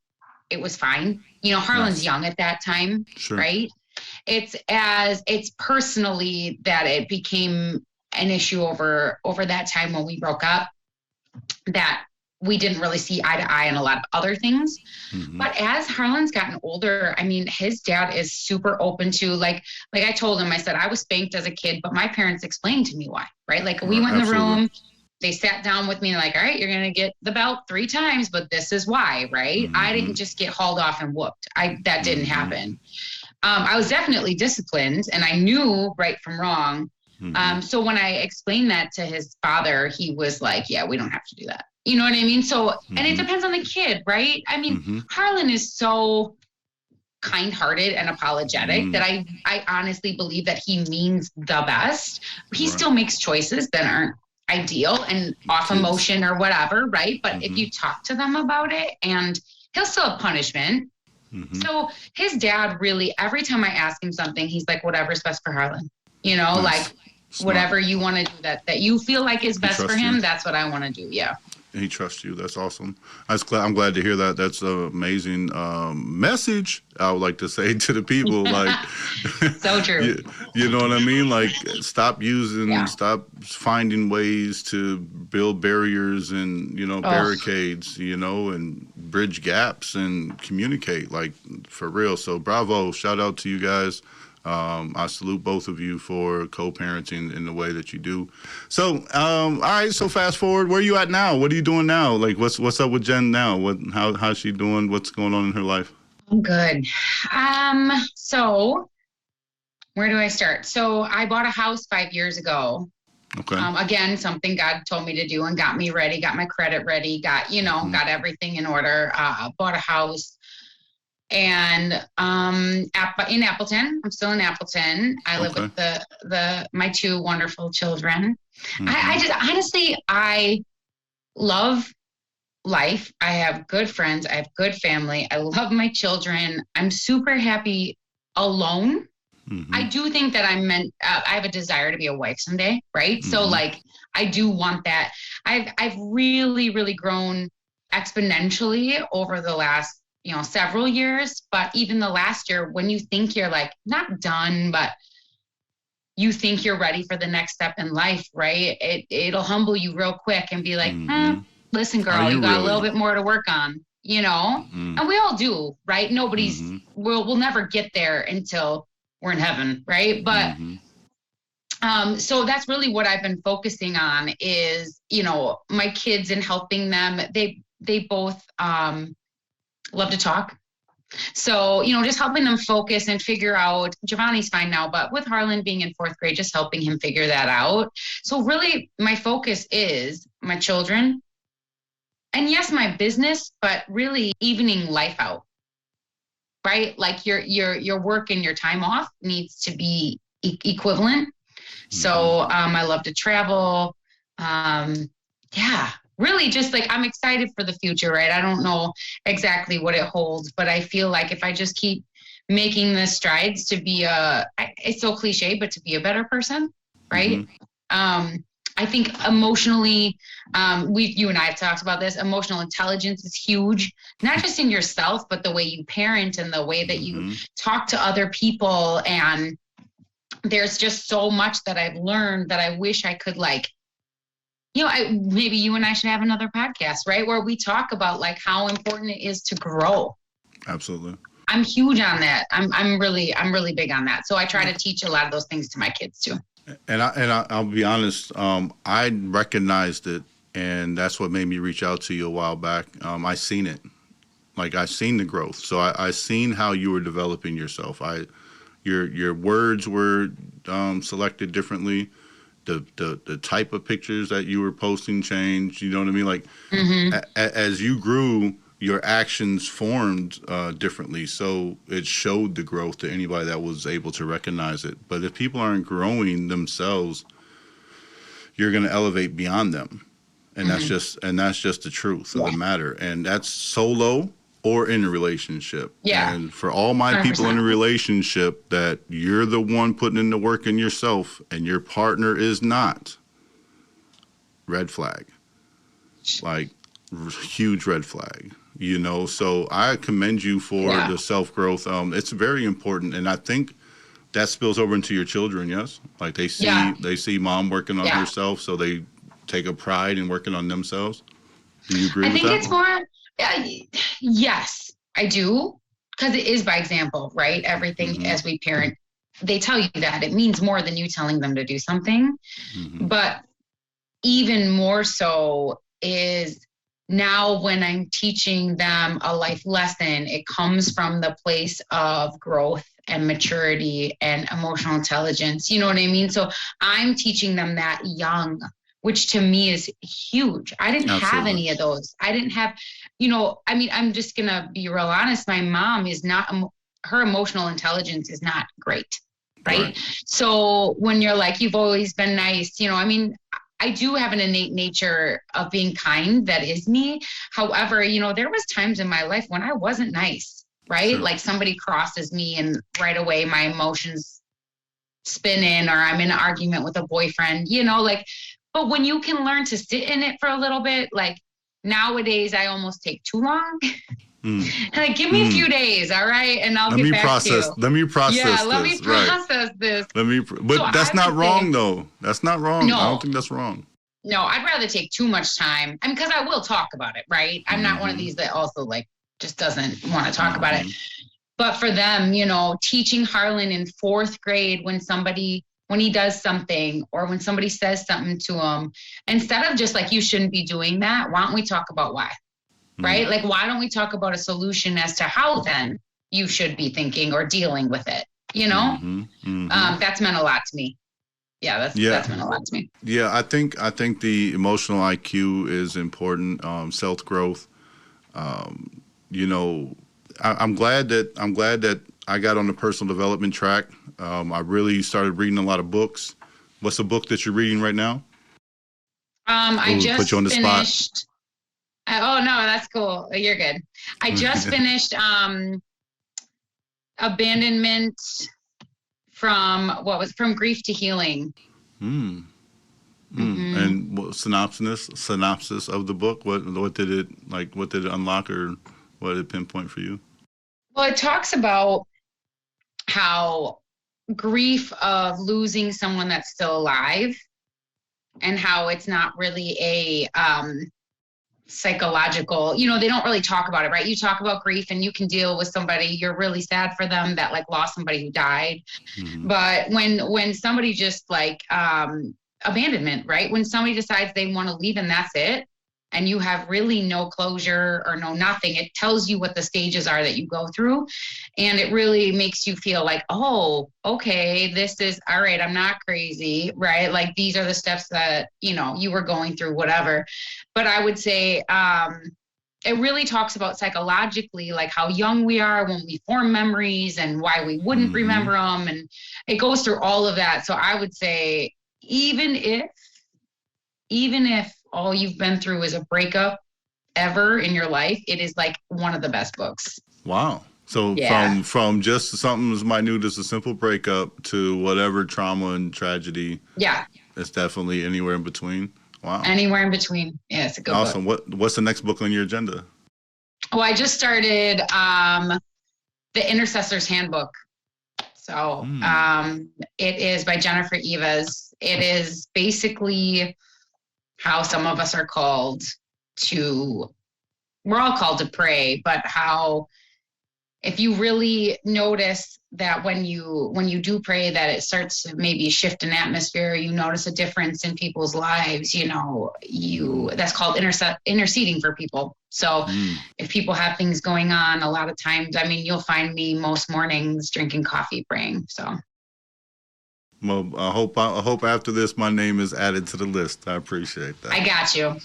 it was fine. You know, Harlan's young at that time, right? It's personally that it became an issue over that time when we broke up, that we didn't really see eye to eye on a lot of other things. But as Harlan's gotten older, I mean, his dad is super open to like I told him, I said, I was spanked as a kid, but my parents explained to me why, right? Like we went in the room, they sat down with me and like, all right, you're going to get the belt 3 times, but this is why, right? I didn't just get hauled off and whooped. That didn't happen. I was definitely disciplined and I knew right from wrong. So when I explained that to his father, he was like, yeah, we don't have to do that. You know what I mean? So, and it depends on the kid, right? I mean, Harlan is so kind-hearted and apologetic that I honestly believe that he means the best. He still makes choices that aren't ideal and off emotion or whatever, right? But if you talk to them about it, and he'll still have punishment. So his dad really, every time I ask him something, he's like, whatever's best for Harlan, you know, like whatever you want to do that you feel like is best for him, that's what I want to do. Yeah. He trusts you. That's awesome. I'm glad to hear that. That's an amazing message, I would like to say to the people. Like, so true. You know what I mean? Like, stop finding ways to build barriers and, you know, barricades, you know, and bridge gaps and communicate, like, for real. So bravo. Shout out to you guys. I salute both of you for co-parenting in the way that you do. So, all right. So fast forward, where are you at now? What are you doing now? Like, what's up with Jen now? How's she doing? What's going on in her life? I'm good. So where do I start? So I bought a house 5 years ago. Okay. Again, something God told me to do and got me ready, got my credit ready, got everything in order. Bought a house. And in Appleton, I'm still in Appleton. I live with my 2 wonderful children. I just honestly, I love life. I have good friends. I have good family. I love my children. I'm super happy alone. I do think that I have a desire to be a wife someday, right? So like, I do want that. I've really, really grown exponentially over the last several years, but even the last year, when you think you're like not done, but you think you're ready for the next step in life, right? It'll humble you real quick and be like, listen, girl, you got a little bit more to work on, you know? And we all do, right? We'll never get there until we're in heaven, right? But so that's really what I've been focusing on is, my kids and helping them. They both love to talk. So, just helping them focus and figure out, Giovanni's fine now, but with Harlan being in 4th grade, just helping him figure that out. So really my focus is my children and yes, my business, but really evening life out, right? Like your work and your time off needs to be equivalent. So, I love to travel. Really just like, I'm excited for the future, right? I don't know exactly what it holds, but I feel like if I just keep making the strides to be it's so cliche, but to be a better person, right? I think emotionally, you and I have talked about this, emotional intelligence is huge, not just in yourself, but the way you parent and the way that you talk to other people. And there's just so much that I've learned that I wish I could maybe you and I should have another podcast, right? Where we talk about like how important it is to grow. Absolutely. I'm huge on that. I'm really big on that. So I try to teach a lot of those things to my kids too. And I'll be honest, I recognized it, and that's what made me reach out to you a while back. I seen it, like I seen the growth. So I seen how you were developing yourself. Your words were selected differently. The type of pictures that you were posting changed. You know what I mean? Like as you grew, your actions formed differently. So it showed the growth to anybody that was able to recognize it. But if people aren't growing themselves, you're going to elevate beyond them. And that's just the truth of the matter. And that's solo or in a relationship. Yeah. And for all my 100%. People in a relationship, that you're the one putting in the work in yourself and your partner is not, red flag. Like, huge red flag. So I commend you for the self-growth. It's very important, and I think that spills over into your children. Yes, like they see mom working on herself, so they take a pride in working on themselves. Do you agree with that? I think it's more. Yes, I do, because it is by example, right? Everything as we parent, they tell you that it means more than you telling them to do something, but even more so is. Now, when I'm teaching them a life lesson, it comes from the place of growth and maturity and emotional intelligence. You know what I mean? So I'm teaching them that young, which to me is huge. I didn't have any of those. I didn't have, I'm just going to be real honest. My mom is not, her emotional intelligence is not great. Right? So when you're like, you've always been nice, I do have an innate nature of being kind. That is me. However, there was times in my life when I wasn't nice, right? Sure. Like somebody crosses me and right away my emotions spin in, or I'm in an argument with a boyfriend, but when you can learn to sit in it for a little bit, like nowadays I almost take too long. Like, give me a few days, all right? And I'll get back to you. Let me process this. Yeah, let me process this. But that's not wrong, though. That's not wrong. No. I don't think that's wrong. No, I'd rather take too much time. Because I will talk about it, right? I'm not one of these that also, just doesn't want to talk about it. But for them, teaching Harlan in 4th grade when he does something or when somebody says something to him, instead of just you shouldn't be doing that, why don't we talk about why? Right? Like, why don't we talk about a solution as to how then you should be thinking or dealing with it? That's meant a lot to me. Yeah, that's meant a lot to me. Yeah, I think the emotional IQ is important. Self growth. I'm glad that I got on the personal development track. I really started reading a lot of books. What's a book that you're reading right now? I just put you on the finished. Spot. Oh, no, that's cool. You're good. I just finished Abandonment from Grief to Healing. And what synopsis of the book? What did it unlock, or what did it pinpoint for you? Well, it talks about how grief of losing someone that's still alive, and how it's not really a psychological, they don't really talk about it, right? You talk about grief and you can deal with somebody, you're really sad for them that lost somebody who died. But when somebody just abandonment, right? When somebody decides they want to leave and that's it, and you have really no closure or no nothing. It tells you what the stages are that you go through. And it really makes you feel like, oh, okay, this is all right. I'm not crazy, right? Like these are the steps that, you were going through, whatever. But I would say, it really talks about psychologically, like how young we are when we form memories and why we wouldn't remember them. And it goes through all of that. So I would say, even if all you've been through is a breakup ever in your life, it is like one of the best books. Wow. So from just something as minute as a simple breakup to whatever trauma and tragedy. Yeah. It's definitely anywhere in between. Wow. Anywhere in between. Yeah, it's a good awesome. book. What's the next book on your agenda? Oh, I just started The Intercessor's Handbook. So it is by Jennifer Eves. It is basically how some of us are called we're all called to pray, but how if you really notice that when you do pray, that it starts to maybe shift an atmosphere, you notice a difference in people's lives, that's called interceding for people. So if people have things going on, a lot of times, you'll find me most mornings drinking coffee, praying. So. Well, I hope after this, my name is added to the list. I appreciate that. I got you.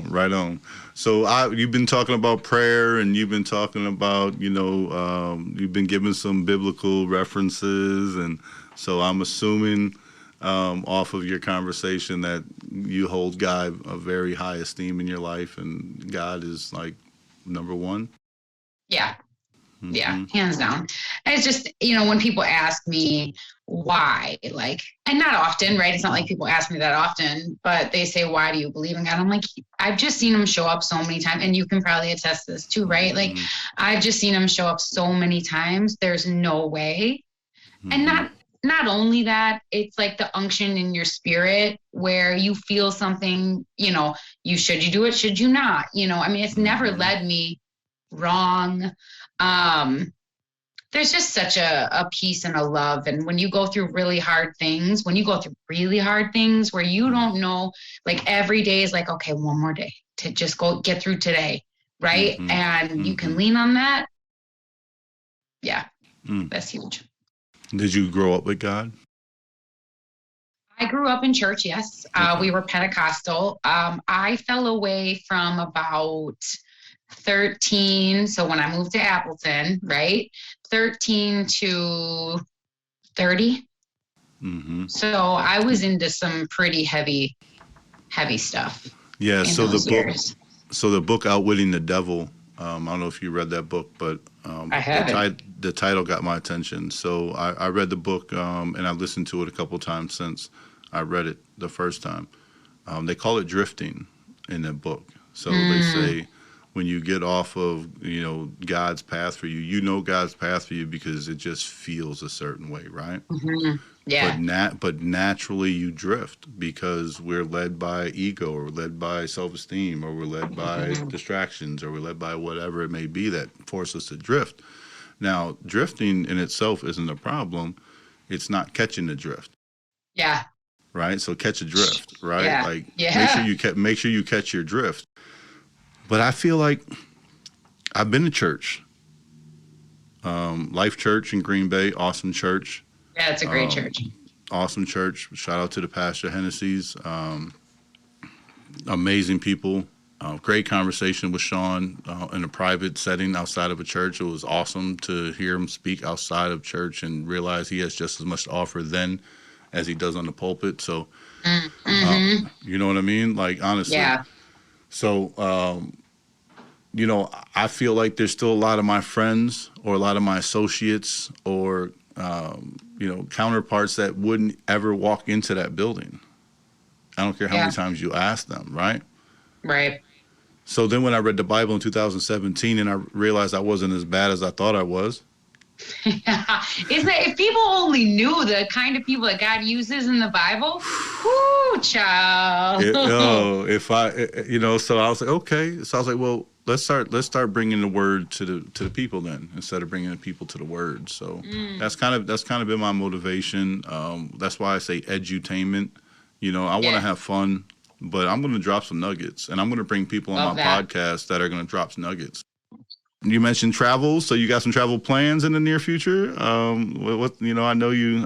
Right on. So you've been talking about prayer, and you've been talking about, you've been giving some biblical references. And so I'm assuming off of your conversation that you hold God a very high esteem in your life, and God is like number one. Yeah. Mm-hmm. Yeah, hands down. And it's just, when people ask me why, and not often, right? It's not like people ask me that often, but they say, why do you believe in God? I'm like, I've just seen him show up so many times, and you can probably attest to this too, right? Like, I've just seen him show up so many times. There's no way. And not only that, it's like the unction in your spirit where you feel something, should you do it? Should you not? It's never led me wrong. There's just such a peace and a love. And when you go through really hard things where you don't know, like every day is like, okay, one more day to just go get through today. Right. And you can lean on that. Yeah. That's huge. Did you grow up with God? I grew up in church. Yes. Okay. We were Pentecostal. I fell away from about 13. So when I moved to Appleton, right? 13 to 30. So I was into some pretty heavy stuff. Yeah. So the book Outwitting the Devil. I don't know if you read that book, but the title got my attention. So I read the book and I listened to it a couple times since I read it the first time. They call it drifting in that book. So they say, when you get off of, God's path for you, God's path for you because it just feels a certain way, right? Yeah. But naturally you drift because we're led by ego, or we're led by self-esteem, or we're led by distractions, or we're led by whatever it may be that force us to drift. Now, drifting in itself isn't a problem. It's not catching the drift. Yeah. Right? So catch a drift, right? Yeah. Make sure you catch your drift. But I feel like I've been to church, Life Church in Green Bay, awesome church. Yeah, it's a great church. Awesome church. Shout out to the pastor Hennessy's. Amazing people. Great conversation with Sean in a private setting outside of a church. It was awesome to hear him speak outside of church and realize he has just as much to offer then as he does on the pulpit. So, you know what I mean? Like, honestly. Yeah. So, I feel like there's still a lot of my friends or a lot of my associates or, counterparts that wouldn't ever walk into that building. I don't care how many times you ask them, right? Right. So then when I read the Bible in 2017 and I realized I wasn't as bad as I thought I was. If people only knew the kind of people that God uses in the Bible, whoo, child. So I was like, okay. So I was like, well, let's start bringing the word to the people then, instead of bringing the people to the word. So that's kind of been my motivation. That's why I say edutainment. I want to have fun. but I'm going to drop some nuggets, and I'm going to bring people on my podcast that are going to drop some nuggets. You mentioned travel, so you got some travel plans in the near future. What I know you,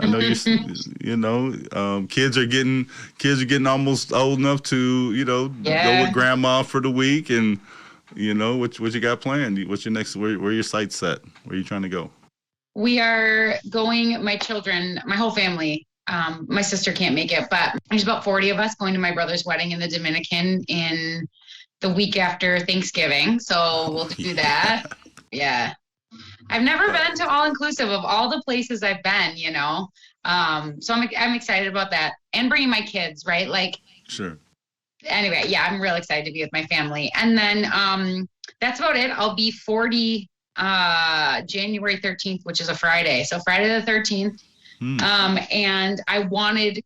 kids are getting almost old enough to, go with grandma for the week, and what you got planned? What's your next? Where your sights set? Where are you trying to go? We are going. My children, my whole family. My sister can't make it, but there's about 40 of us going to my brother's wedding in the Dominican in the week after Thanksgiving. So we'll do that. Yeah. I've never been to all inclusive of all the places I've been, so I'm excited about that, and bringing my kids, right? Like, sure. Anyway, yeah, I'm real excited to be with my family. And then that's about it. I'll be 40 January 13th, which is a Friday. So Friday the 13th. And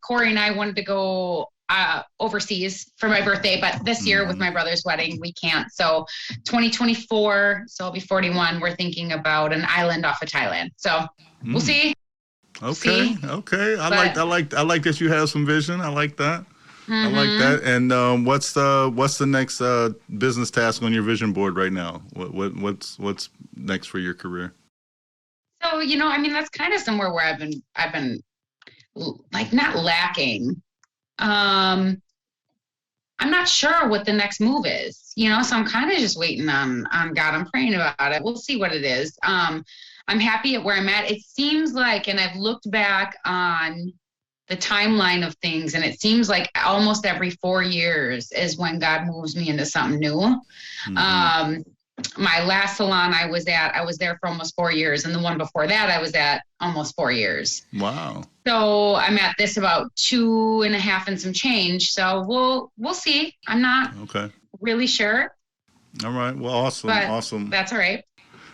Corey and I wanted to go overseas for my birthday, but this year with my brother's wedding, we can't. So 2024, so I'll be 41. We're thinking about an island off of Thailand. So we'll see. Okay. I like that you have some vision. I like that. I like that. And what's the next business task on your vision board right now? What's next for your career? So, that's kind of somewhere where I've been like not lacking. I'm not sure what the next move is, so I'm kind of just waiting on God. I'm praying about it. We'll see what it is. I'm happy at where I'm at. It seems like, and I've looked back on the timeline of things, and it seems like almost every 4 years is when God moves me into something new. My last salon I was there for almost 4 years, and the one before that I was at almost 4 years. Wow. So I'm at this about 2.5 and some change. So we'll see. I'm not really sure. All right. Well, awesome. That's all right.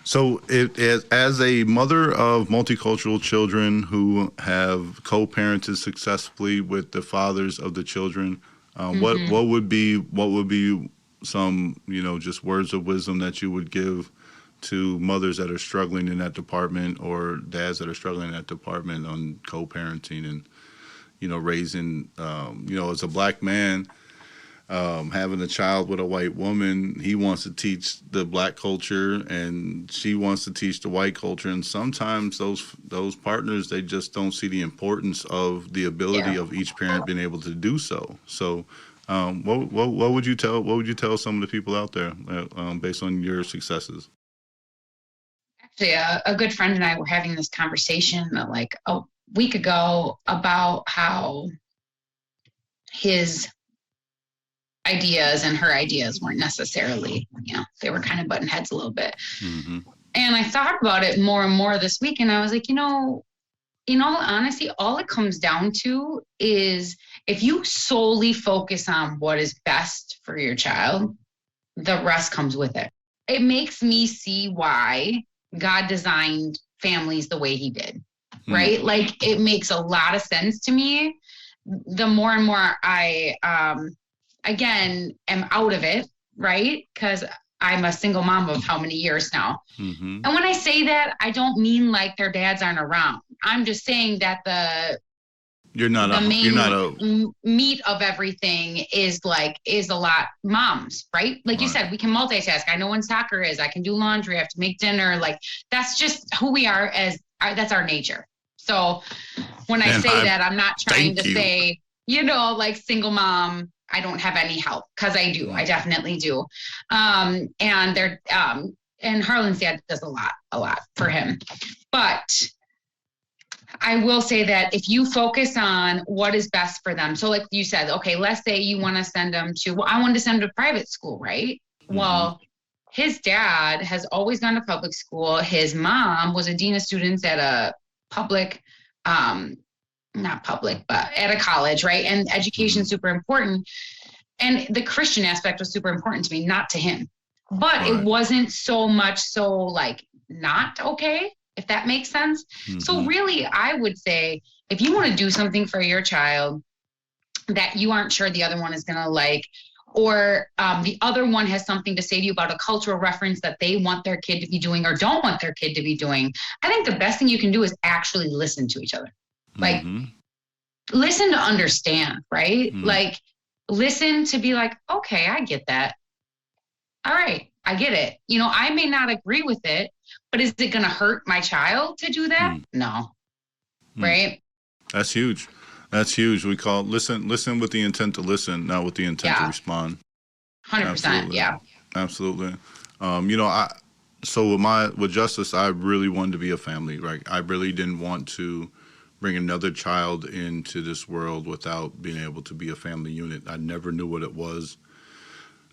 So as a mother of multicultural children who have co-parented successfully with the fathers of the children, what would be some, just words of wisdom that you would give to mothers that are struggling in that department, or dads that are struggling in that department on co-parenting and, raising, as a black man, having a child with a white woman, he wants to teach the black culture and she wants to teach the white culture. And sometimes those partners, they just don't see the importance of the ability of each parent being able to do so. So, what would you tell some of the people out there based on your successes? Actually, a good friend and I were having this conversation like a week ago about how his ideas and her ideas weren't necessarily, they were kind of butting heads a little bit. And I thought about it more and more this week, and I was like, in all honesty, all it comes down to is if you solely focus on what is best for your child, the rest comes with it. It makes me see why God designed families the way he did, right? Like, it makes a lot of sense to me. The more and more I, again, am out of it, right? Because I'm a single mom of how many years now? And when I say that, I don't mean like their dads aren't around. I'm just saying that the main meat of everything is a lot moms, right? Like you said, we can multitask. I know when soccer is, I can do laundry, I have to make dinner. Like, that's just who we are that's our nature. So when I say that, I'm not trying to say, like single mom, I don't have any help, because I do. I definitely do. And Harlan's dad does a lot for him. But I will say that if you focus on what is best for them, so like you said, okay, let's say you want to send them I wanted to send them to private school, right? Well, his dad has always gone to public school. His mom was a dean of students at a public, not public, but at a college, right? And education is super important. And the Christian aspect was super important to me, not to him. But it wasn't so much so like not okay, if that makes sense. So really, I would say, if you want to do something for your child that you aren't sure the other one is going to like, or the other one has something to say to you about a cultural reference that they want their kid to be doing or don't want their kid to be doing, I think the best thing you can do is actually listen to each other. Like, listen to understand, right? Like, listen to be like, okay, I get that. All right, I get it. I may not agree with it, but is it going to hurt my child to do that? No. Right? That's huge. That's huge. We call it listen with the intent to listen, not with the intent to respond. 100%. Absolutely. Yeah. Absolutely. So with Justice, I really wanted to be a family. Right? I really didn't want to bring another child into this world without being able to be a family unit. I never knew what it was.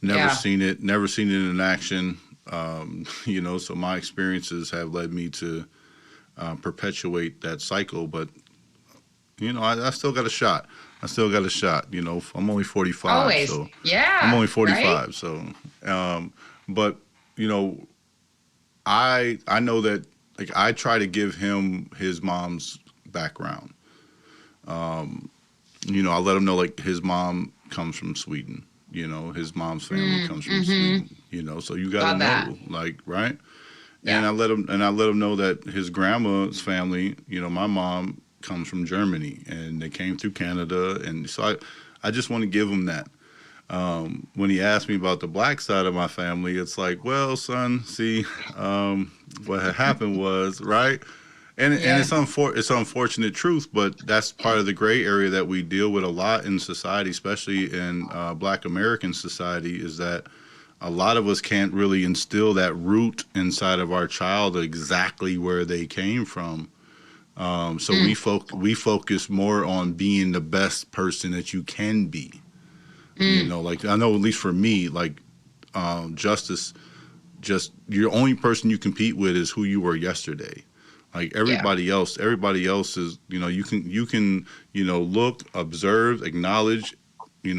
Never seen it in action. So my experiences have led me to perpetuate that cycle. But, I still got a shot. I'm only 45. Always. So yeah. I'm only 45. Right? So, but, I know that, like, I try to give him his mom's background. I let him know, like, his mom comes from Sweden. His mom's family comes from Sweden. So you gotta know, like, right? Yeah. And I let him know that his grandma's family, my mom comes from Germany, and they came through Canada, and so I just want to give him that. When he asked me about the black side of my family, it's like, well, son, see, what had happened was, right? And it's unfortunate truth, but that's part of the gray area that we deal with a lot in society, especially in Black American society, is that a lot of us can't really instill that root inside of our child exactly where they came from. So we focus more on being the best person that you can be. Like, I know, at least for me, like, Justice, just your only person you compete with is who you were yesterday. Like, everybody else is, you can look, observe, acknowledge, be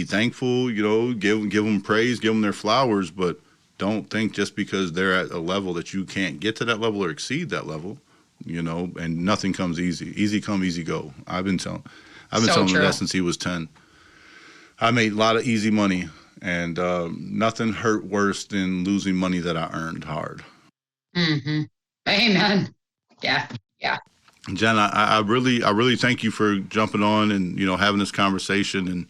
thankful, give them praise, give them their flowers, but don't think just because they're at a level that you can't get to that level or exceed that level, and nothing comes easy. Easy come, easy go. I've been telling him that since he was 10. I made a lot of easy money, and nothing hurt worse than losing money that I earned hard. Mm-hmm. Amen. Yeah. Yeah. Jen, I really thank you for jumping on and, having this conversation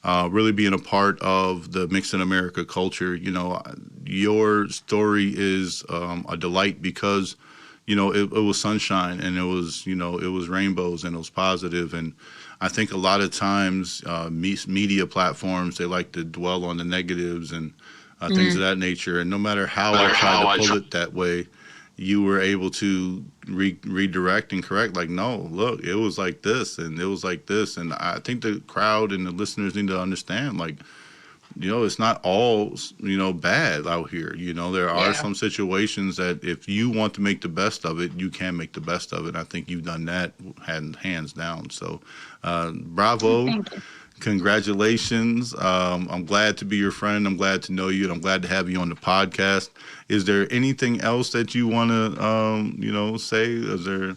and really being a part of the Mixed in America culture. Your story is a delight because, it was sunshine, and it was rainbows, and it was positive. And I think a lot of times media platforms, they like to dwell on the negatives and things of that nature. And no matter how I tried to pull it that way, you were able to redirect and correct, like, no, look, it was like this, and it was like this. And I think the crowd and the listeners need to understand, like, it's not all, bad out here. There are some situations that if you want to make the best of it, you can make the best of it. I think you've done that hands down. So, bravo. Thank you. Congratulations. I'm glad to be your friend. I'm glad to know you, and I'm glad to have you on the podcast. Is there anything else that you want to, say? Is there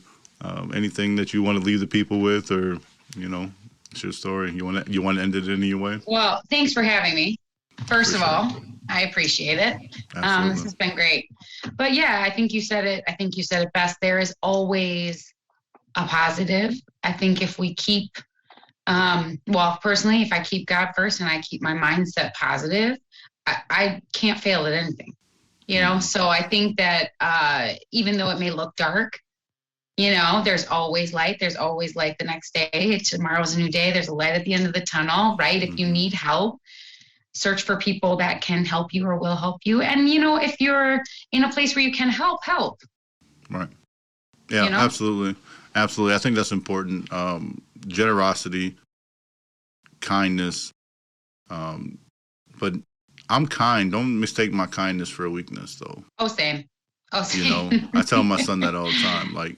anything that you want to leave the people with, or, it's your story? You want to end it in any way? Well, thanks for having me. First of all, I appreciate it. This has been great. But yeah, I think you said it. I think you said it best. There is always a positive. I think if we keep personally, if I keep God first and I keep my mindset positive, I can't fail at anything, So I think that even though it may look dark, there's always light. There's always light the next day. Tomorrow's a new day. There's a light at the end of the tunnel, right? If you need help, search for people that can help you or will help you. And, if you're in a place where you can help. Right. Yeah, absolutely. Absolutely. I think that's important. Generosity, kindness. But I'm kind. Don't mistake my kindness for a weakness, though. Oh, same. I tell my son that all the time. Like,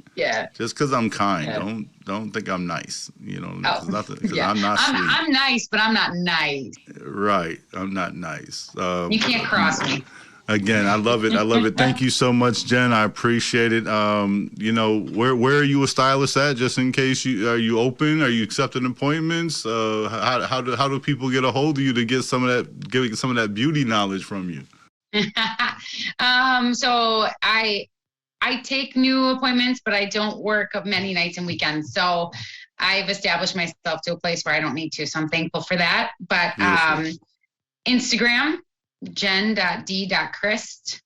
just because I'm kind, don't think I'm nice. Nothing. Because I'm not sweet. I'm nice, but I'm not nice. Right. I'm not nice. You can't cross me. Again, I love it. Thank you so much, Jen. I appreciate it. Where are you a stylist at? Just in case are you open? Are you accepting appointments? How do people get a hold of you to get some of that beauty knowledge from you? So I take new appointments, but I don't work many nights and weekends. So I've established myself to a place where I don't need to. So I'm thankful for that. But Instagram, jen.d.christ,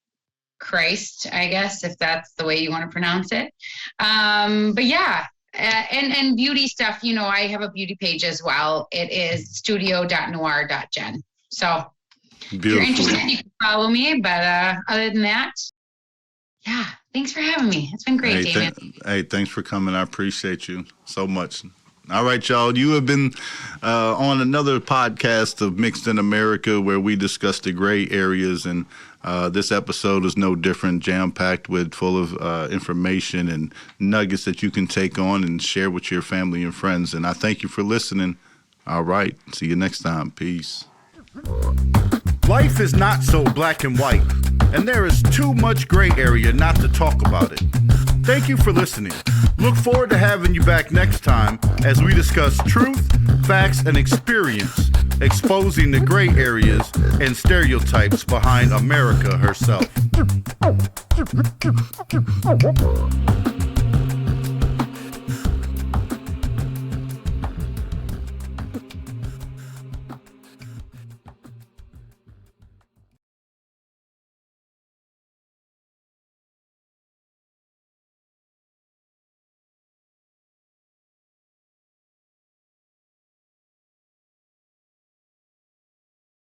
I guess, if that's the way you want to pronounce it. But yeah, and beauty stuff, you know, I have a beauty page as well. It is studio.noir.jen. So if you're interested, you can follow me. But other than that, yeah, thanks for having me. It's been great, David. Thanks for coming. I appreciate you so much. All right, y'all. You have been on another podcast of Mixed in America, where we discuss the gray areas, and this episode is no different, jam-packed with full of information and nuggets that you can take on and share with your family and friends. And I thank you for listening. All right. See you next time. Peace. Life is not so black and white, and there is too much gray area not to talk about it. Thank you for listening. Look forward to having you back next time as we discuss truth, facts, and experience, exposing the gray areas and stereotypes behind America herself.